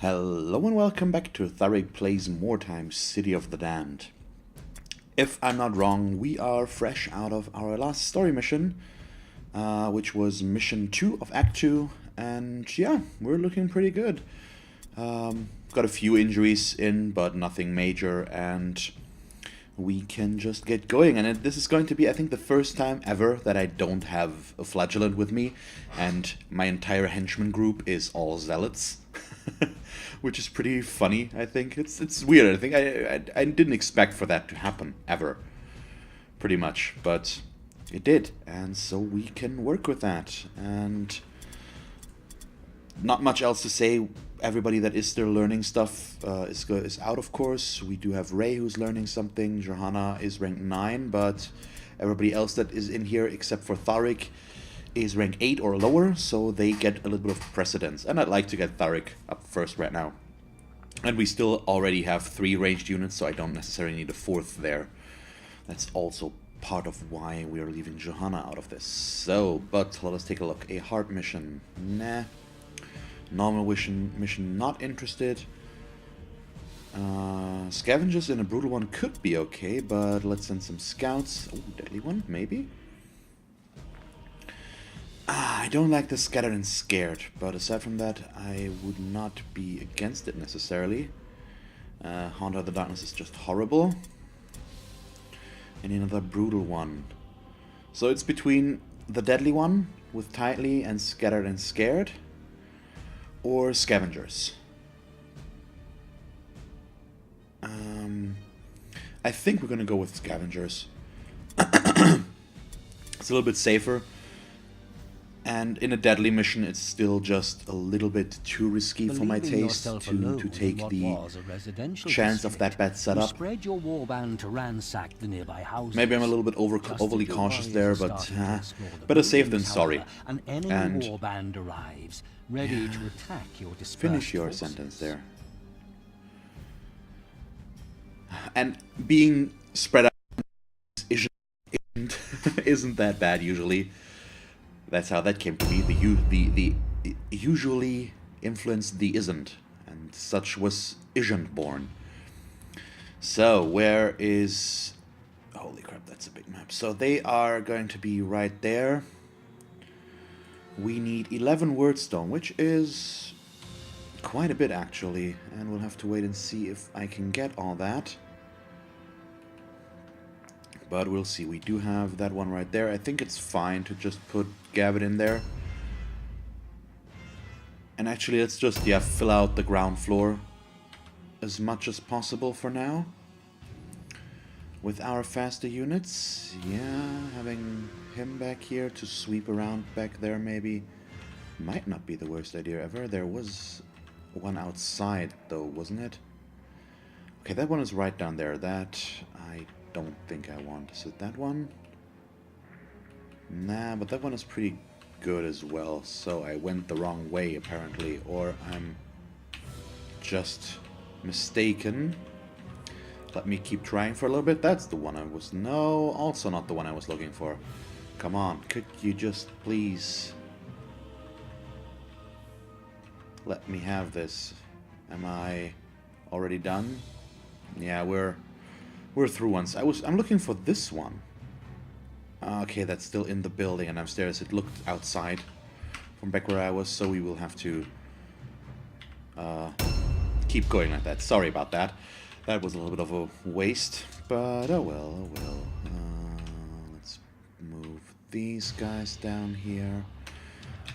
Hello and welcome back to Tharic Plays Mordheim, City of the Damned. If I'm not wrong, we are fresh out of our last story mission, which was mission 2 of Act 2, and yeah, we're looking pretty good. Got a few injuries in, but nothing major, and we can just get going. And this is going to be, I think, the first time ever that I don't have a flagellant with me, and my entire henchman group is all zealots. Which is pretty funny, I think. It's weird. I think I didn't expect for that to happen, ever. Pretty much. But it did. And so we can work with that. And not much else to say. Everybody that is still learning stuff is out, of course. We do have Ray who's learning something. Johanna is rank 9, but everybody else that is in here, except for Tharic, is rank 8 or lower, so they get a little bit of precedence. And I'd like to get Tharic up first right now. And we still already have 3 ranged units, so I don't necessarily need a 4th there. That's also part of why we are leaving Johanna out of this. So, but let us take a look. A hard mission. Nah. Normal mission not interested. Scavengers in a brutal one could be okay, but let's send some scouts. Oh, deadly one, maybe? I don't like the scattered and scared, but aside from that, I would not be against it necessarily. Haunter of the Darkness is just horrible. And another brutal one. So it's between the deadly one with tightly and scattered and scared, or scavengers. I think we're gonna go with scavengers. It's a little bit safer. And in a deadly mission, it's still just a little bit too risky for my taste to take the chance of that bad setup. Spread your warband to ransack the nearby houses. Maybe I'm a little bit overly cautious there, but better safe than sorry. An enemy warband arrives, ready to attack your dispersed Finish your forces. sentence there. And being spread out isn't that bad usually. That's how that came to be. The usually influenced the isn't, and such was isn't born. So where is? Holy crap! That's a big map. So they are going to be right there. We need 11 wordstone, which is quite a bit actually, and we'll have to wait and see if I can get all that. But we'll see. We do have that one right there. I think it's fine to just put Gavin in there. And actually, let's just, fill out the ground floor as much as possible for now. With our faster units. Yeah, having him back here to sweep around back there maybe might not be the worst idea ever. There was one outside though, wasn't it? Okay, that one is right down there. That I don't think I want. Is it that one? Nah, but that one is pretty good as well. So I went the wrong way apparently, or I'm just mistaken. Let me keep trying for a little bit. That's the one I was... No, also not the one I was looking for. Come on, could you just please let me have this? Am I already done? Yeah, we're through once. I'm looking for this one. Okay, that's still in the building and upstairs. It looked outside from back where I was, so we will have to keep going like that. Sorry about that. That was a little bit of a waste, but oh well, oh well. Let's move these guys down here.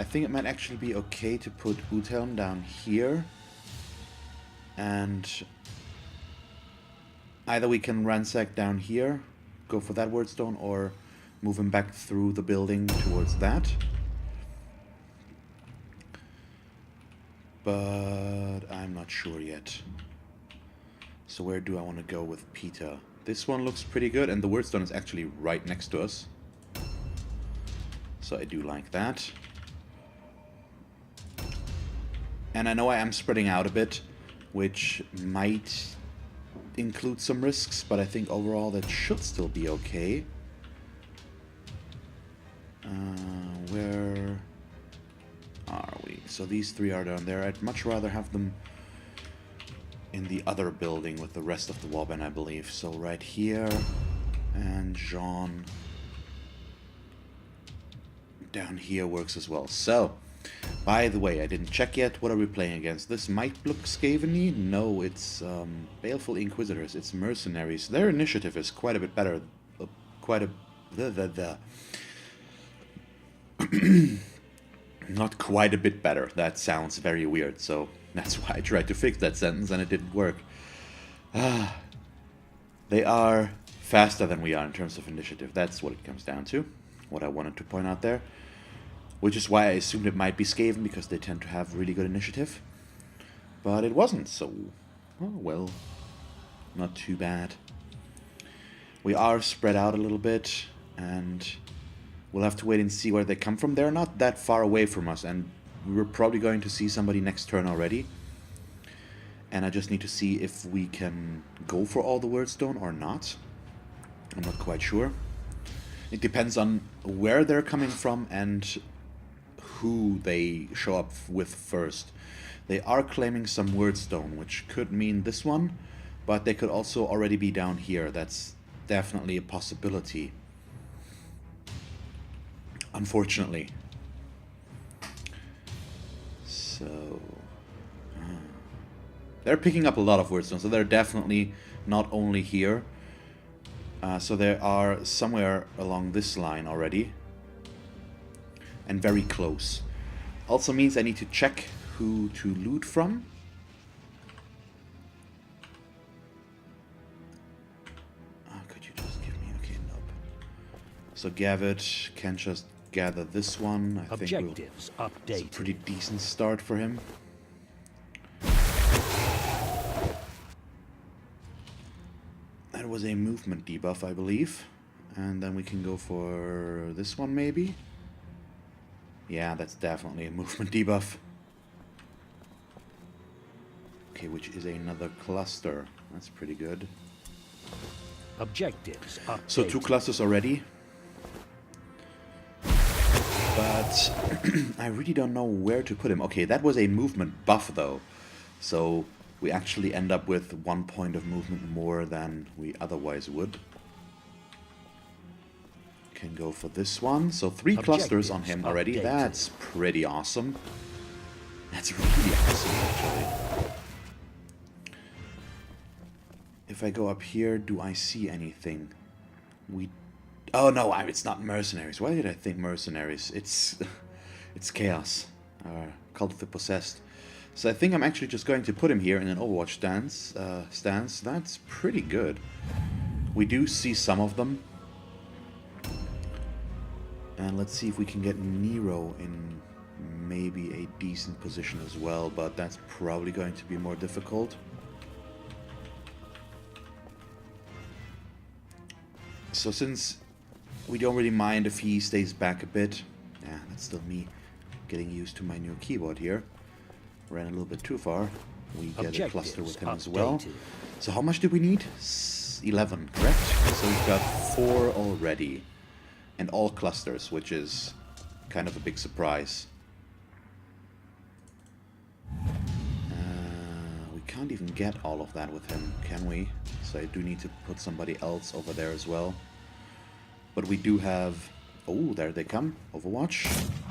I think it might actually be okay to put Uthelm down here, and either we can ransack down here, go for that wordstone, or move him back through the building towards that. But I'm not sure yet. So where do I want to go with Peter? This one looks pretty good, and the wordstone is actually right next to us. So I do like that. And I know I am spreading out a bit, which might include some risks, but I think overall that should still be okay. Where are we? So these 3 are down there. I'd much rather have them in the other building with the rest of the warband, I believe. So right here, and Jean down here works as well. So, by the way, I didn't check yet. What are we playing against? This might look Skaven-y. No, it's Baleful Inquisitors. It's mercenaries. Their initiative is quite a bit better. Not quite a bit better. That sounds very weird. So that's why I tried to fix that sentence and it didn't work. They are faster than we are in terms of initiative. That's what it comes down to. What I wanted to point out there. Which is why I assumed it might be Skaven, because they tend to have really good initiative. But it wasn't, so... oh, well. Not too bad. We are spread out a little bit, and we'll have to wait and see where they come from. They're not that far away from us, and we're probably going to see somebody next turn already. And I just need to see if we can go for all the Wordstone or not. I'm not quite sure. It depends on where they're coming from and who they show up with first. They are claiming some Wordstone, which could mean this one, but they could also already be down here. That's definitely a possibility. Unfortunately. So... they're picking up a lot of Wordstone, so they're definitely not only here. So they are somewhere along this line already. And very close. Also means I need to check who to loot from. Could you just give me... okay, nope. So Gavit can just gather this one. I think it's a pretty decent start for him. That was a movement debuff, I believe. And then we can go for this one, maybe? Yeah, that's definitely a movement debuff. Okay, which is another cluster. That's pretty good. Objectives updated. So 2 clusters already. But I really don't know where to put him. Okay, that was a movement buff, though. So we actually end up with 1 point of movement more than we otherwise would. Can go for this one. So 3 clusters on him already. That's pretty awesome. That's really awesome, actually. If I go up here, do I see anything? Oh no, it's not mercenaries. Why did I think mercenaries? It's chaos. Cult of the Possessed. So I think I'm actually just going to put him here in an Overwatch stance. That's pretty good. We do see some of them. And let's see if we can get Nero in maybe a decent position as well, but that's probably going to be more difficult. So since we don't really mind if he stays back a bit, yeah, that's still me getting used to my new keyboard here. Ran a little bit too far. We get a cluster with him as well. So how much do we need? 11, correct? So we've got 4 already. And all clusters, which is kind of a big surprise. We can't even get all of that with him, can we? So I do need to put somebody else over there as well. But we do have... oh, there they come. Overwatch.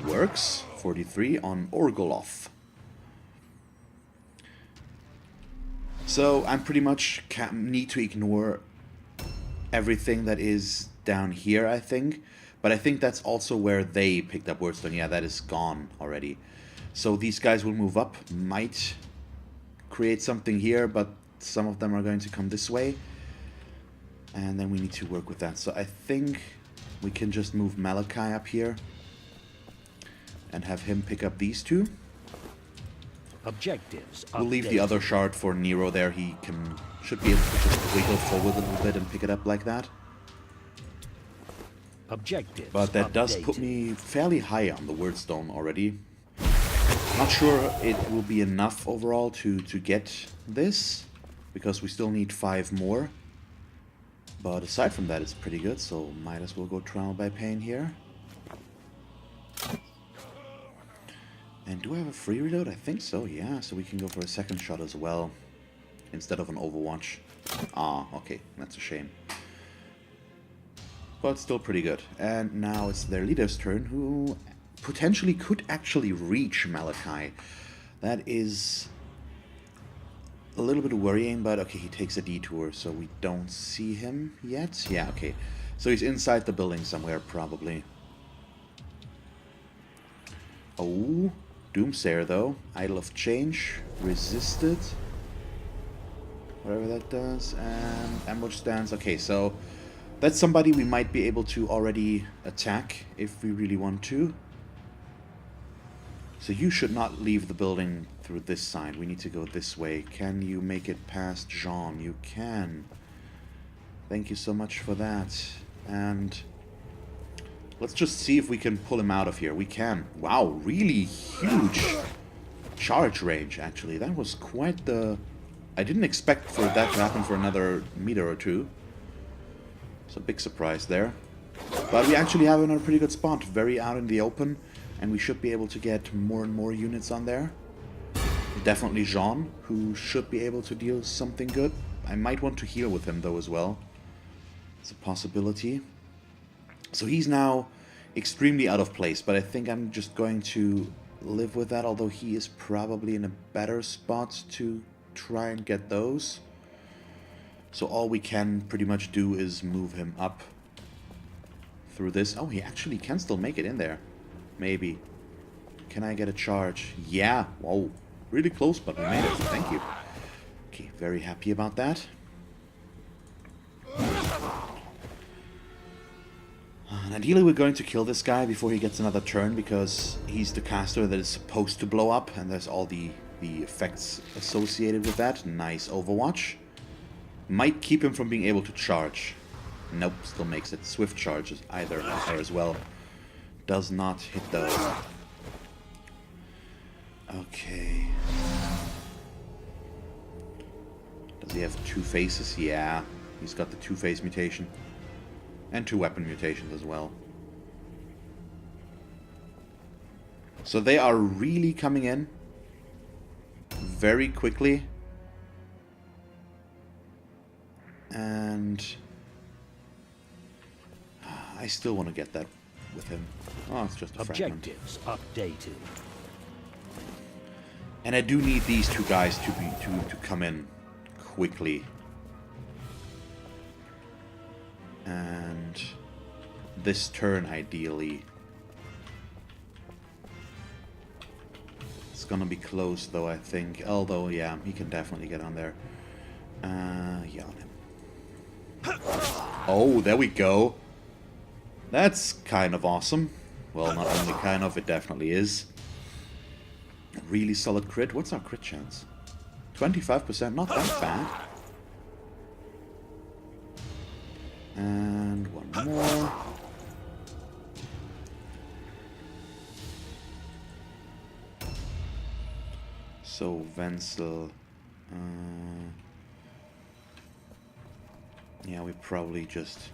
Works. 43 on Orgoloth. So I'm pretty much need to ignore everything that is down here, I think. But I think that's also where they picked up Wordstone. Yeah, that is gone already. So these guys will move up. Might create something here, but some of them are going to come this way. And then we need to work with that. So I think we can just move Malachi up here. And have him pick up these 2. Objectives. We'll leave the other shard for Nero there. He should be able to just wiggle forward a little bit and pick it up like that. Objectives. But that does put me fairly high on the Wordstone already. Not sure it will be enough overall to get this, because we still need 5 more. But aside from that, it's pretty good, so might as well go Trial by Pain here. And do I have a free reload? I think so, yeah. So we can go for a second shot as well. instead of an Overwatch. Ah, okay, that's a shame. But still pretty good. And now it's their leader's turn, who potentially could actually reach Malachi. That is a little bit worrying, but okay, he takes a detour, so we don't see him yet. Yeah, okay. So he's inside the building somewhere, probably. Oh, Doomsayer, though. Idol of Change. Resisted. Whatever that does. And ambush stance. Okay, so that's somebody we might be able to already attack if we really want to. So you should not leave the building through this side. We need to go this way. Can you make it past Jean? You can. Thank you so much for that. And let's just see if we can pull him out of here. We can. Wow, really huge charge range, actually. That was quite the... I didn't expect for that to happen for another meter or two. So big surprise there. But we actually have him in a pretty good spot. Very out in the open. And we should be able to get more and more units on there. Definitely Jean, who should be able to deal something good. I might want to heal with him, though, as well. It's a possibility. So he's now extremely out of place, but I think I'm just going to live with that, although he is probably in a better spot to try and get those. So all we can pretty much do is move him up through this. Oh, he actually can still make it in there. Maybe. Can I get a charge? Yeah. Whoa. Really close, but we made it. Thank you. Okay, very happy about that. And ideally we're going to kill this guy before he gets another turn, because he's the caster that is supposed to blow up, and there's all the effects associated with that. Nice Overwatch. Might keep him from being able to charge. Nope, still makes it. Swift charges either or as well. Does not hit those. Okay. Does he have two faces? Yeah. He's got the two-face mutation. And two weapon mutations as well. So they are really coming in very quickly. And I still want to get that with him. Oh, it's just a fragment. Objectives updated. And I do need these two guys to come in quickly. And this turn, ideally. It's gonna be close, though, I think. Although, yeah, he can definitely get on there. Yeah, on him. Oh, there we go. That's kind of awesome. Well, not only kind of, it definitely is. Really solid crit. What's our crit chance? 25%, not that bad. And one more. So, Wenzel. Yeah, we probably just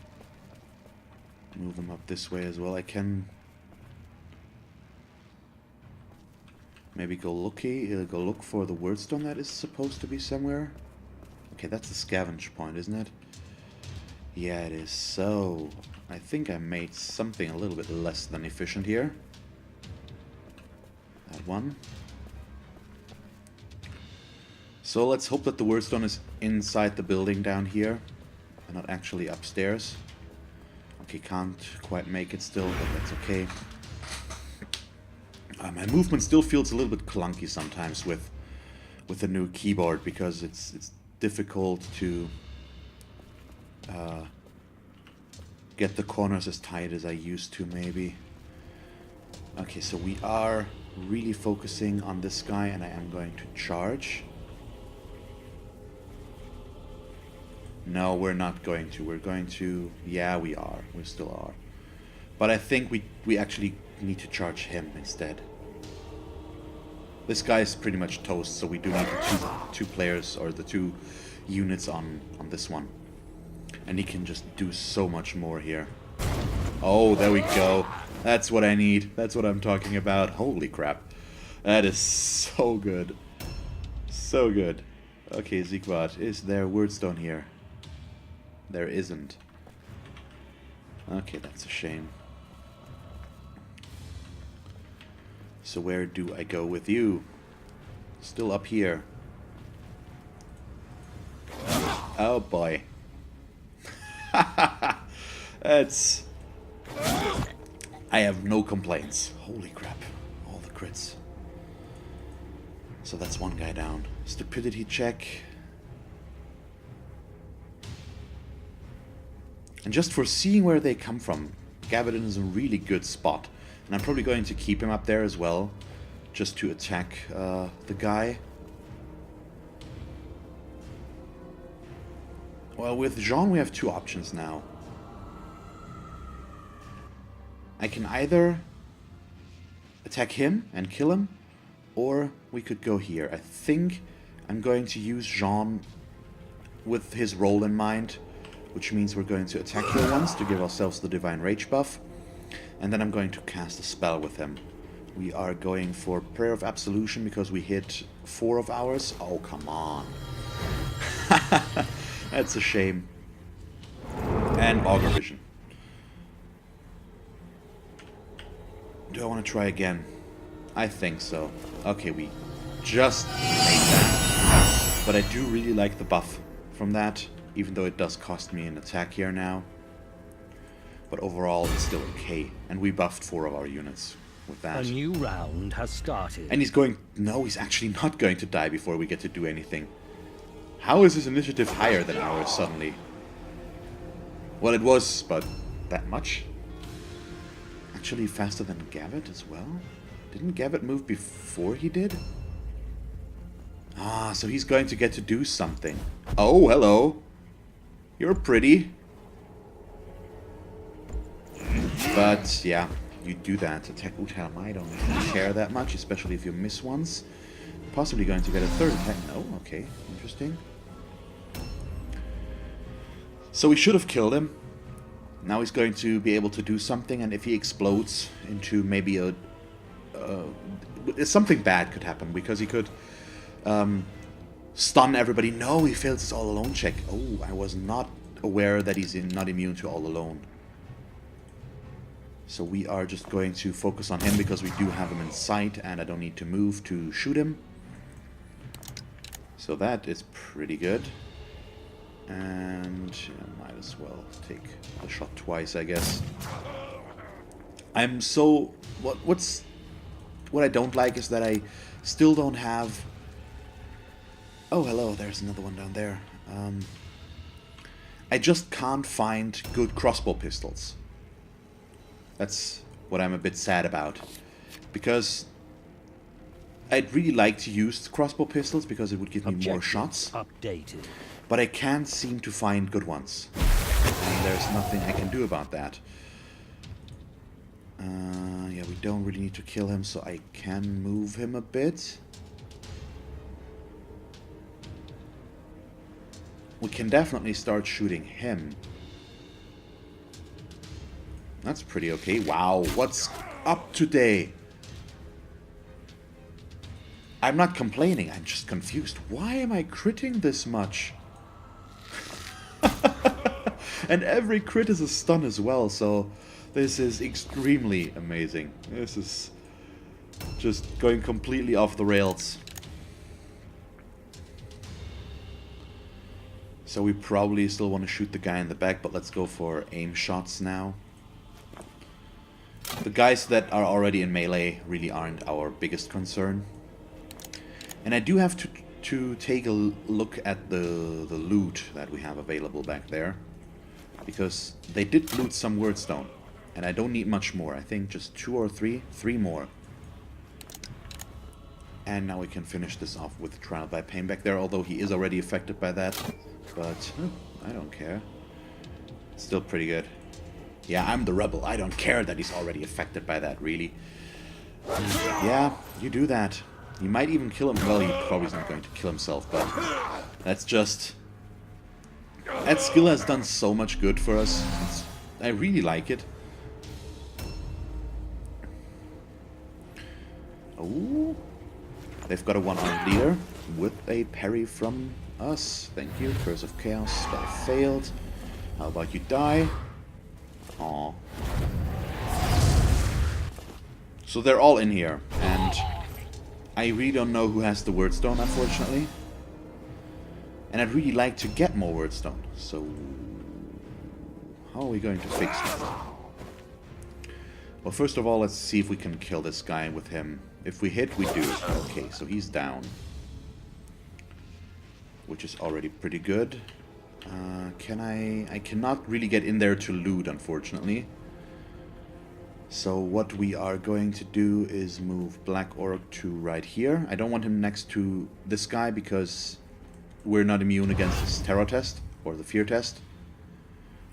move him up this way as well. I can maybe go look for the wordstone that is supposed to be somewhere. Okay, that's the scavenge point, isn't it? Yeah, it is. So, I think I made something a little bit less than efficient here. That one. So let's hope that the wordstone is inside the building down here, and not actually upstairs. Okay, can't quite make it still, but that's okay. My movement still feels a little bit clunky sometimes with the new keyboard, because it's difficult to get the corners as tight as I used to, maybe. Okay, so we are really focusing on this guy, and I am going to charge. No, we're not going to. We're going to... Yeah, we are. We still are. But I think we actually need to charge him instead. This guy is pretty much toast, so we do need the two players, or the two units on this one. And he can just do so much more here. Oh, there we go. That's what I need. That's what I'm talking about. Holy crap. That is so good. So good. Okay, Siegwart, is there wordstone here? There isn't. Okay, that's a shame. So where do I go with you? Still up here. Oh boy. That's... I have no complaints. Holy crap. All the crits. So that's one guy down. Stupidity check. And just for seeing where they come from, Gavin is a really good spot. And I'm probably going to keep him up there as well. Just to attack the guy. Well, with Jean we have two options now. I can either attack him and kill him, or we could go here. I think I'm going to use Jean with his role in mind, which means we're going to attack here once to give ourselves the Divine Rage buff, and then I'm going to cast a spell with him. We are going for Prayer of Absolution because we hit 4 of ours. Oh, come on. That's a shame. And Augur Vision. Do I want to try again? I think so. Okay, we just made that. But I do really like the buff from that, even though it does cost me an attack here now. But overall, it's still okay. And we buffed 4 of our units with that. A new round has started. And he's going... No, he's actually not going to die before we get to do anything. How is his initiative higher than ours suddenly? Well, it was, but that much? Actually faster than Gavit as well? Didn't Gavit move before he did? Ah, so he's going to get to do something. Oh, hello. You're pretty. But, yeah, you do that. Attack Utham, I don't care that much, especially if you miss ones. Possibly going to get a third attack. No, okay, interesting. So we should have killed him. Now he's going to be able to do something, and if he explodes into maybe a... something bad could happen, because he could stun everybody. No, he fails his all-alone check. Oh, I was not aware that he's not immune to all-alone. So we are just going to focus on him, because we do have him in sight, and I don't need to move to shoot him. So that is pretty good. And yeah, might as well take the shot twice, I guess. I'm so... What I don't like is that I still don't have... Oh, hello, there's another one down there. I just can't find good crossbow pistols. That's what I'm a bit sad about. Because I'd really like to use crossbow pistols because it would give me more shots. Updated. But I can't seem to find good ones. And there's nothing I can do about that. Yeah, we don't really need to kill him, so I can move him a bit. We can definitely start shooting him. That's pretty okay. Wow, what's up today? I'm not complaining, I'm just confused. Why am I critting this much? And every crit is a stun as well, so this is extremely amazing. This is just going completely off the rails. So we probably still want to shoot the guy in the back, but let's go for aim shots now. The guys that are already in melee really aren't our biggest concern. And I do have to take a look at the loot that we have available back there. Because they did loot some wordstone. And I don't need much more. I think just 2 or 3. 3 more. And now we can finish this off with Trial by Pain back there. Although he is already affected by that. But I don't care. It's still pretty good. Yeah, I'm the rebel. I don't care that he's already affected by that, really. Yeah, you do that. You might even kill him. Well, he probably is not going to kill himself, but that's just... That skill has done so much good for us. I really like it. Oh, they've got a one-armed leader. with a parry from us. Thank you. Curse of Chaos spell failed. How about you die? Aw. So they're all in here, and I really don't know who has the Wordstone, unfortunately. And I'd really like to get more Wordstone, so how are we going to fix it? Well, first of all, let's see if we can kill this guy with him. If we hit, we do. Okay, so he's down. Which is already pretty good. I cannot really get in there to loot, unfortunately. So what we are going to do is move Black Orc to right here. I don't want him next to this guy because we're not immune against his terror test, or the fear test.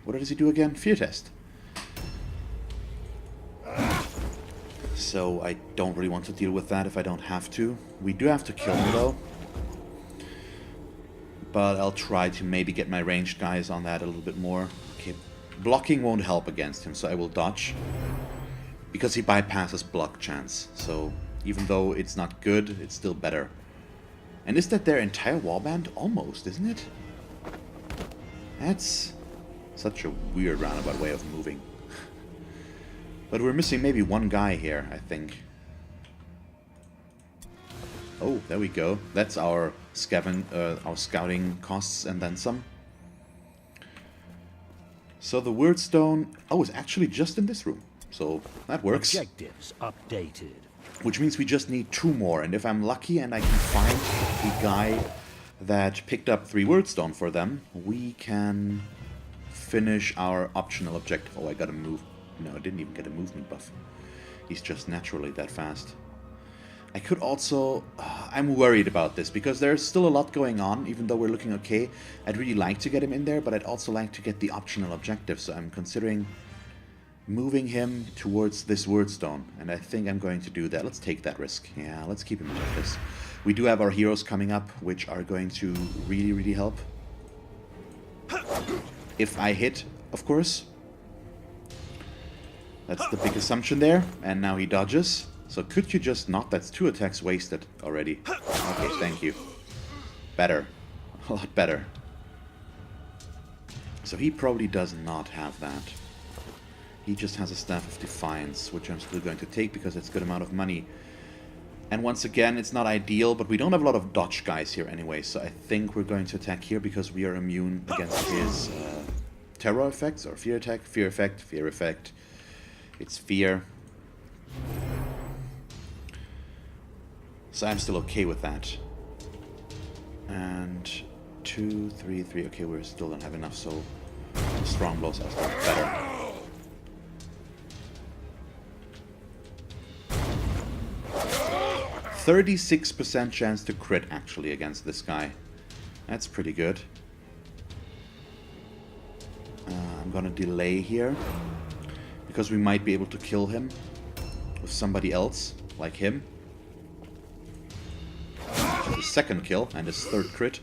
What does he do again? Fear test. So I don't really want to deal with that if I don't have to. We do have to kill him though. But I'll try to maybe get my ranged guys on that a little bit more. Okay, blocking won't help against him, so I will dodge. Because he bypasses block chance. So even though it's not good, it's still better. And is that their entire warband? Almost, isn't it? That's such a weird roundabout way of moving. But we're missing maybe one guy here, I think. Oh, there we go. That's our scouting costs and then some. So the Wordstone... Oh, it's actually just in this room. So that works. Objectives updated. Which means we just need 2 more. And if I'm lucky and I can find the guy that picked up 3 Wordstone for them, we can finish our optional objective. Oh, I gotta move. No, I didn't even get a movement buff. He's just naturally that fast. I could also... I'm worried about this, because there's still a lot going on, even though we're looking okay. I'd really like to get him in there, but I'd also like to get the optional objective, so I'm considering moving him towards this Wordstone, and I think I'm going to do that. Let's take that risk. Yeah, let's keep him like this. We do have our heroes coming up, which are going to really, really help. If I hit, of course. That's the big assumption there, and now he dodges. So could you just not? That's 2 attacks wasted already. Okay, thank you. Better. A lot better. So he probably does not have that. He just has a Staff of Defiance, which I'm still going to take because it's a good amount of money. And once again, it's not ideal, but we don't have a lot of dodge guys here anyway, so I think we're going to attack here because we are immune against his terror effects, or fear attack, fear effect, fear effect. It's fear. So I'm still okay with that. And 2, 3, 3. Okay, we still don't have enough, so strong blows are still better. %36% chance to crit actually against this guy. That's pretty good. I'm gonna delay here because we might be able to kill him with somebody else like him. His second kill and his 3rd crit.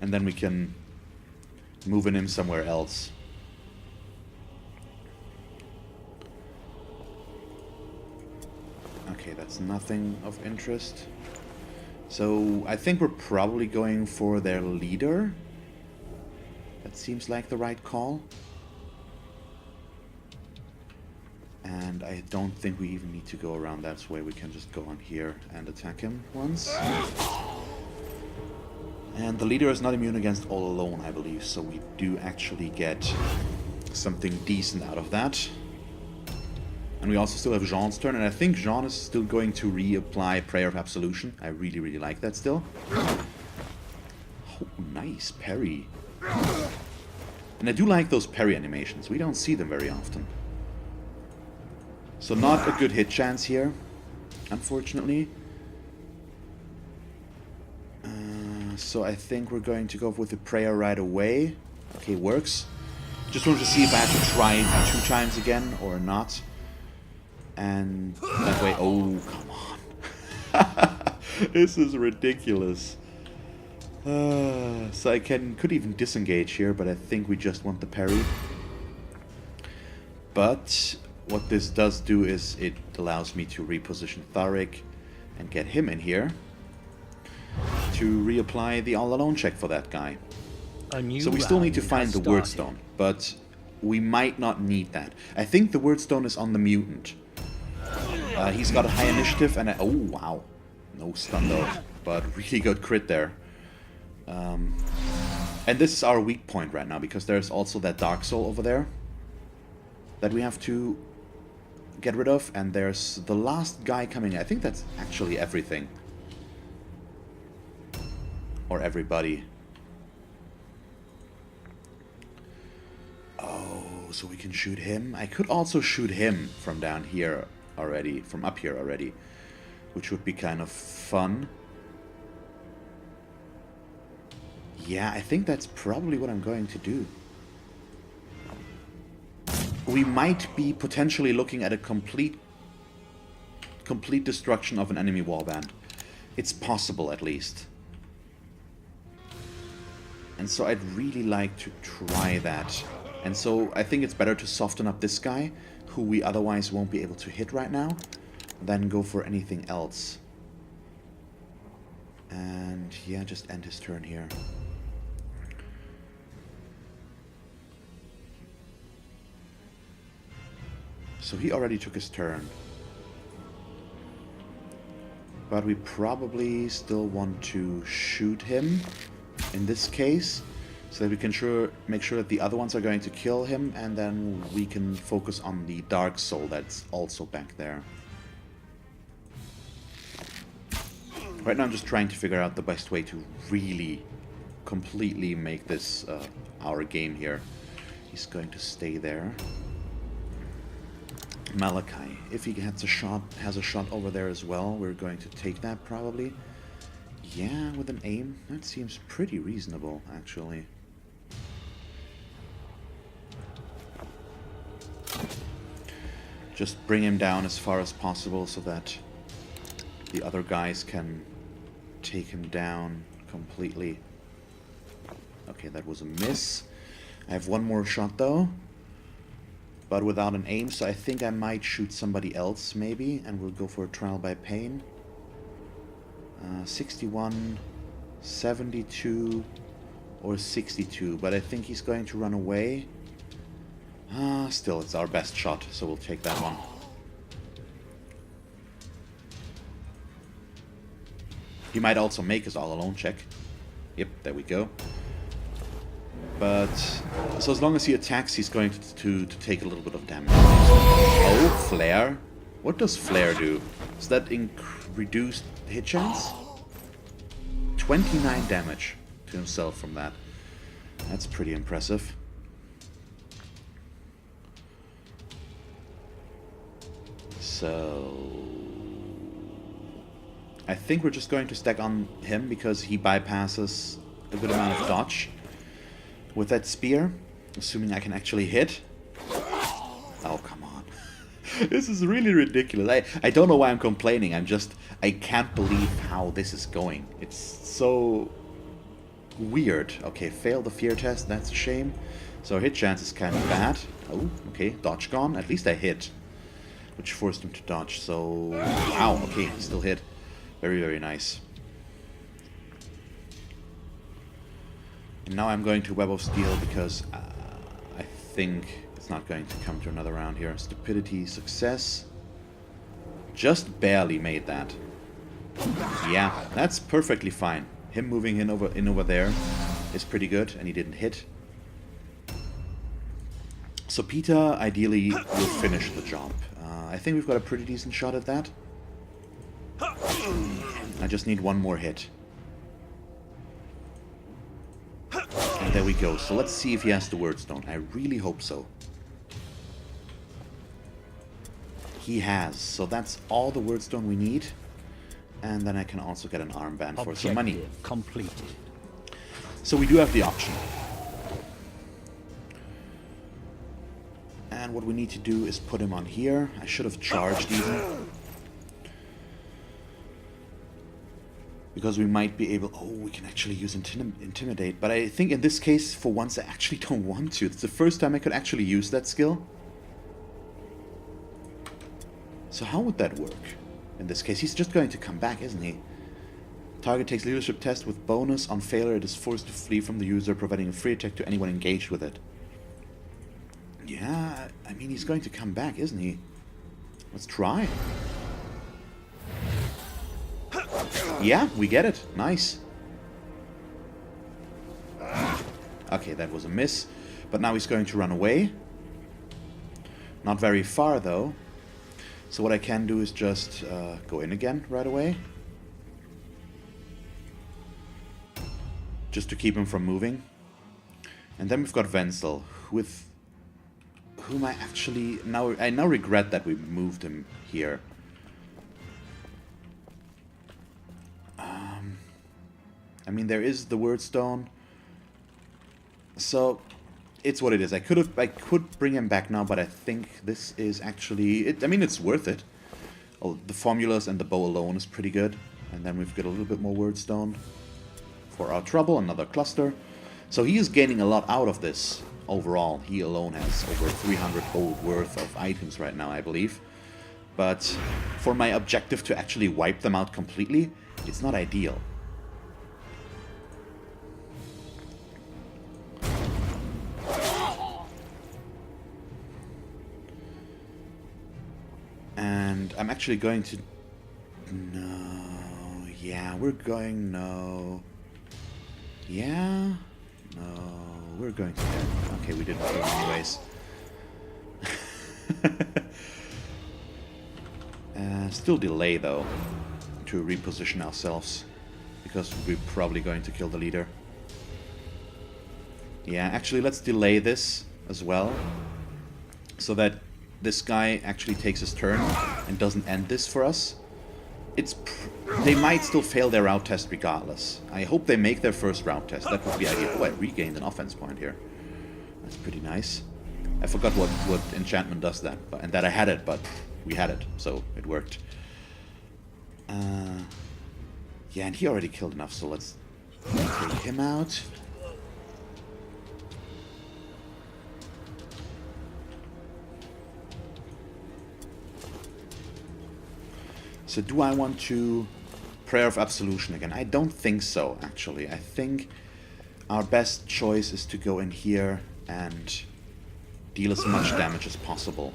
And then we can move in him somewhere else. Okay, that's nothing of interest. So I think we're probably going for their leader. That seems like the right call. And I don't think we even need to go around that way. We can just go on here and attack him once. And the leader is not immune against all alone, I believe. So we do actually get something decent out of that. And we also still have Jean's turn, and I think Jean is still going to reapply Prayer of Absolution. I really, really like that still. Oh, nice parry. And I do like those parry animations. We don't see them very often. So not a good hit chance here, unfortunately. So I think we're going to go with the prayer right away. Okay, works. Just wanted to see if I have to try 2 times again or not. And that way... Oh, come on. This is ridiculous. So I could even disengage here, but I think we just want the parry. But what this does do is it allows me to reposition Tharik And get him in here to reapply the all alone check for that guy. So we still need to find the word stone, but we might not need that. I think the word stone is on the mutant. He's got a high initiative and oh wow, no stun though, but really good crit there. And this is our weak point right now, because there's also that Dark Soul over there that we have to get rid of, and there's the last guy coming. I think that's actually everything. Or everybody. Oh, so we can shoot him? I could also shoot him from down here already, from up here already, which would be kind of fun. Yeah, I think that's probably what I'm going to do. We might be potentially looking at a complete destruction of an enemy warband. It's possible, at least. And so I'd really like to try that. And so I think it's better to soften up this guy, who we otherwise won't be able to hit right now, than go for anything else. And yeah, just end his turn here. So he already took his turn. But we probably still want to shoot him in this case, so that we can make sure that the other ones are going to kill him, and then we can focus on the Dark Soul that's also back there. Right now I'm just trying to figure out the best way to really completely make this our game here. He's going to stay there. Malachi, if he has a shot over there as well, we're going to take that probably. Yeah, with an aim, that seems pretty reasonable, actually. Just bring him down as far as possible so that the other guys can take him down completely. Okay, that was a miss. I have one more shot though, but without an aim, so I think I might shoot somebody else maybe, and we'll go for a trial by pain. 61, 72, or 62, but I think he's going to run away. Still, it's our best shot, so we'll take that one. He might also make his all alone check. Yep, there we go. But so as long as he attacks, he's going to take a little bit of damage. Oh, flare. What does flare do? Is that reduced hit chance? 29 damage to himself from that. That's pretty impressive. So I think we're just going to stack on him because he bypasses a good amount of dodge with that spear, assuming I can actually hit. Oh, come on. This is really ridiculous. I don't know why I'm complaining. I can't believe how this is going. It's so weird. Okay, failed the fear test. That's a shame. So hit chance is kind of bad. Oh, okay, dodge gone. At least I hit, which forced him to dodge. So, wow, okay, still hit. Very, very nice. And now I'm going to Web of Steel because I think it's not going to come to another round here. Stupidity, success. Just barely made that. Yeah, that's perfectly fine. Him moving in over there is pretty good, and he didn't hit. So Peter ideally will finish the job. I think we've got a pretty decent shot at that. I just need one more hit. And there we go. So let's see if he has the word stone. I really hope so. He has. So that's all the word stone we need. And then I can also get an armband for some money. Completed. So we do have the option. And what we need to do is put him on here. I should have charged even. Because we might be able... Oh, we can actually use Intimidate. But I think in this case, for once, I actually don't want to. It's the first time I could actually use that skill. So how would that work? in this case. He's just going to come back, isn't he? Target takes leadership test with bonus. On failure, it is forced to flee from the user, providing a free attack to anyone engaged with it. Yeah, I mean, he's going to come back, isn't he? Let's try. Yeah, we get it. Nice. Okay, that was a miss. But now he's going to run away. Not very far, though. So what I can do is just go in again right away. Just to keep him from moving. And then we've got Wenzel, with whom I actually... I now regret that we moved him here. I mean, there is the word stone. So, it's what it is. I could bring him back now, but I think this is actually... I mean, it's worth it. Oh, the formulas and the bow alone is pretty good. And then we've got a little bit more word stone for our trouble, another cluster. So he is gaining a lot out of this overall. He alone has over 300 gold worth of items right now, I believe. But for my objective to actually wipe them out completely, it's not ideal. And I'm actually going to... No... Yeah, we're going... No... Yeah... No... We're going to... Okay, we didn't kill him anyways. Still delay, though, to reposition ourselves. Because we're probably going to kill the leader. Yeah, actually, let's delay this as well. So that this guy actually takes his turn and doesn't end this for us. They might still fail their route test regardless. I hope they make their first route test. That would be ideal. Oh, I regained an offense point here. That's pretty nice. I forgot what enchantment does that, and that I had it, but we had it, so it worked. Yeah, and he already killed enough, so let's take him out. So do I want to Prayer of Absolution again? I don't think so, actually. I think our best choice is to go in here and deal as much damage as possible.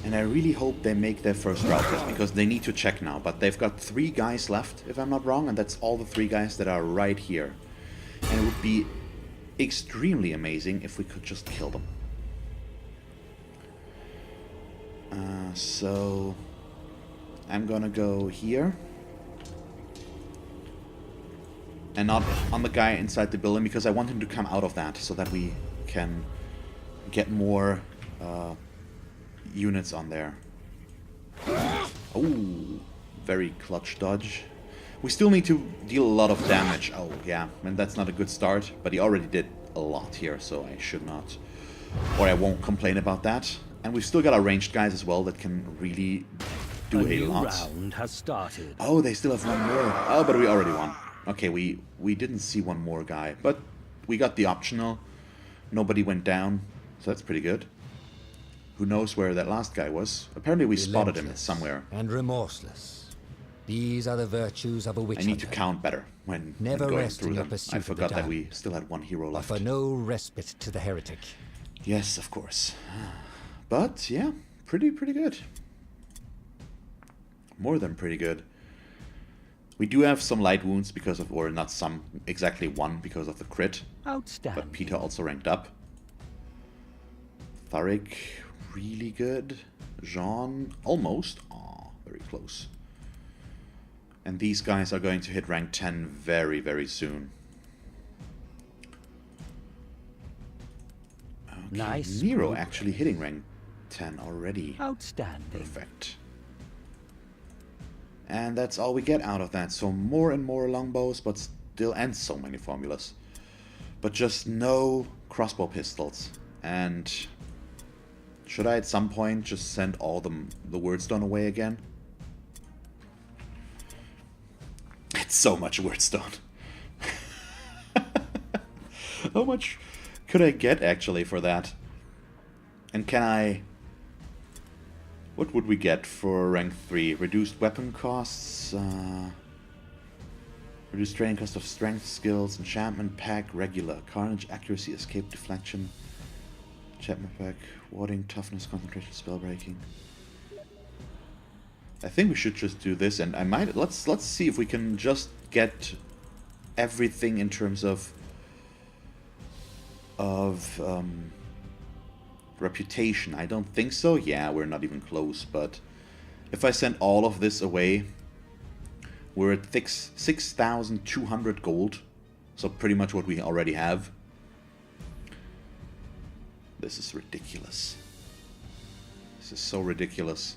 And I really hope they make their first route test, because they need to check now. But they've got 3 guys left, if I'm not wrong, and that's all the 3 guys that are right here. And it would be extremely amazing if we could just kill them. So I'm gonna go here. And not on the guy inside the building, because I want him to come out of that so that we can get more units on there. Oh, very clutch dodge. We still need to deal a lot of damage. Oh, yeah, and that's not a good start, but he already did a lot here, so I should not, or I won't complain about that. And we've still got our ranged guys as well that can really do a lot. Round has started. Oh, they still have one more. Oh, but we already won. Okay, we didn't see one more guy, but we got the optional. Nobody went down, so that's pretty good. Who knows where that last guy was? Apparently we spotted him somewhere. And remorseless. These are the virtues of a witch I need to hunter. count better when Never going rest through in your them. pursuit I of the forgot that damned. we still had one hero left. Offer no respite to the heretic. Yes, of course. But yeah, pretty good. More than pretty good. We do have some light wounds because of, or not some, exactly one because of the crit. Outstanding. But Peter also ranked up. Tharik, really good. Jean, almost. Aw, very close. And these guys are going to hit rank 10 very soon. Okay, Nice. Nero actually hitting rank 10 already. Outstanding. Perfect. And that's all we get out of that. So more and more longbows, but still, and so many formulas. But just no crossbow pistols. And should I at some point just send all the wordstone away again? It's so much wordstone. How much could I get actually for that? And can I... What would we get for rank 3? Reduced weapon costs, reduced training cost of strength skills, enchantment pack, regular, carnage, accuracy, escape, deflection, enchantment pack, warding, toughness, concentration, spell breaking. I think we should just do this, and I might let's see if we can just get everything in terms of reputation. I don't think so. Yeah, we're not even close, but if I send all of this away, we're at 6,200 gold, so pretty much what we already have. This is ridiculous. This is so ridiculous.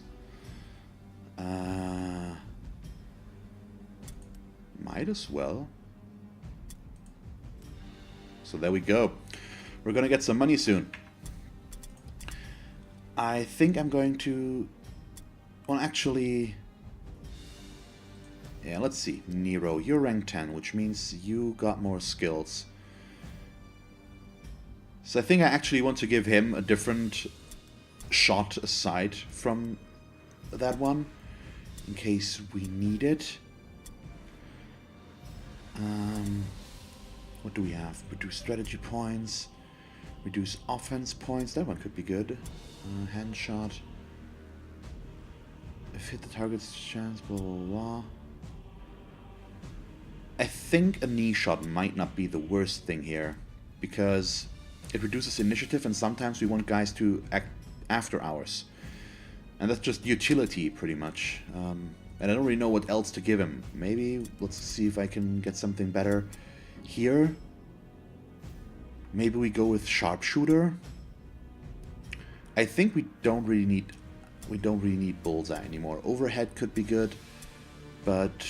Might as well. So there we go. We're gonna get some money soon. I think I'm going to... Well, actually... Yeah, let's see. Nero, you're rank 10, which means you got more skills. So I think I actually want to give him a different shot aside from that one, in case we need it. What do we have? Reduce strategy points, reduce offense points. That one could be good. Hand shot. If hit the target's chance, blah blah blah. I think a knee shot might not be the worst thing here, because it reduces initiative and sometimes we want guys to act after hours. And that's just utility, pretty much. And I don't really know what else to give him. Maybe, let's see if I can get something better here. Maybe we go with sharpshooter. I think we don't really need bullseye anymore. Overhead could be good, but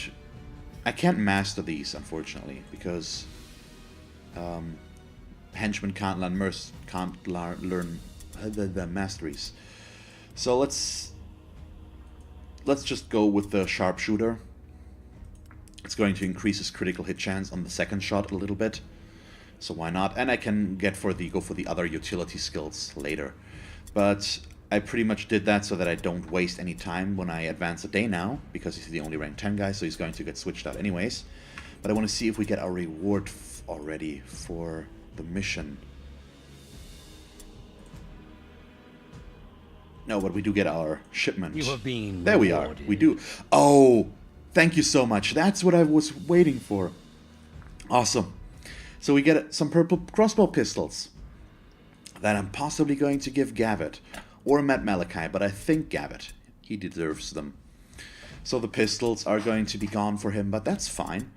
I can't master these, unfortunately, because henchmen can't learn the masteries. So let's just go with the sharpshooter. It's going to increase his critical hit chance on the second shot a little bit, so why not? And I can go for the other utility skills later. But I pretty much did that so that I don't waste any time when I advance a day now, because he's the only rank 10 guy, so he's going to get switched out anyways. But I want to see if we get our reward already for the mission. No, but we do get our shipment. You have been there we are. rewarded. We do. Oh, thank you so much. That's what I was waiting for. Awesome. So we get some purple crossbow pistols that I'm possibly going to give Gavitt or Matt Malachi, but I think Gavitt. He deserves them. So the pistols are going to be gone for him, but that's fine.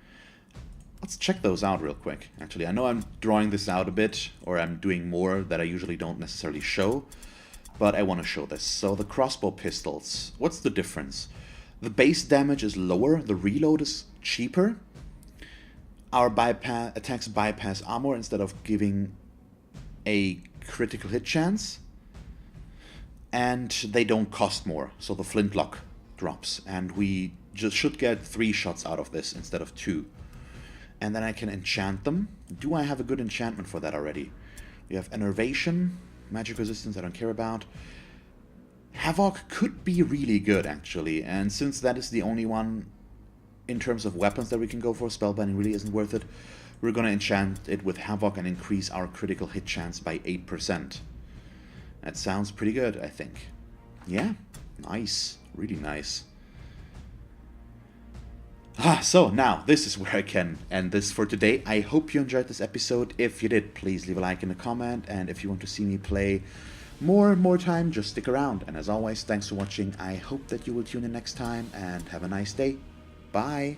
Let's check those out real quick. Actually, I know I'm drawing this out a bit, or I'm doing more that I usually don't necessarily show, but I want to show this. So the crossbow pistols, what's the difference? The base damage is lower, the reload is cheaper. Our attacks bypass armor instead of giving a critical hit chance. And they don't cost more, so the flintlock drops. And we just should get 3 shots out of this instead of 2. And then I can enchant them. Do I have a good enchantment for that already? We have Enervation, Magic Resistance I don't care about. Havoc could be really good, actually. And since that is the only one in terms of weapons that we can go for, Spellbinding really isn't worth it. We're going to enchant it with Havoc and increase our critical hit chance by 8%. That sounds pretty good, I think. Yeah, nice. Really nice. So now, this is where I can end this for today. I hope you enjoyed this episode. If you did, please leave a like and a comment. And if you want to see me play more time, just stick around. And as always, thanks for watching. I hope that you will tune in next time and have a nice day. Bye.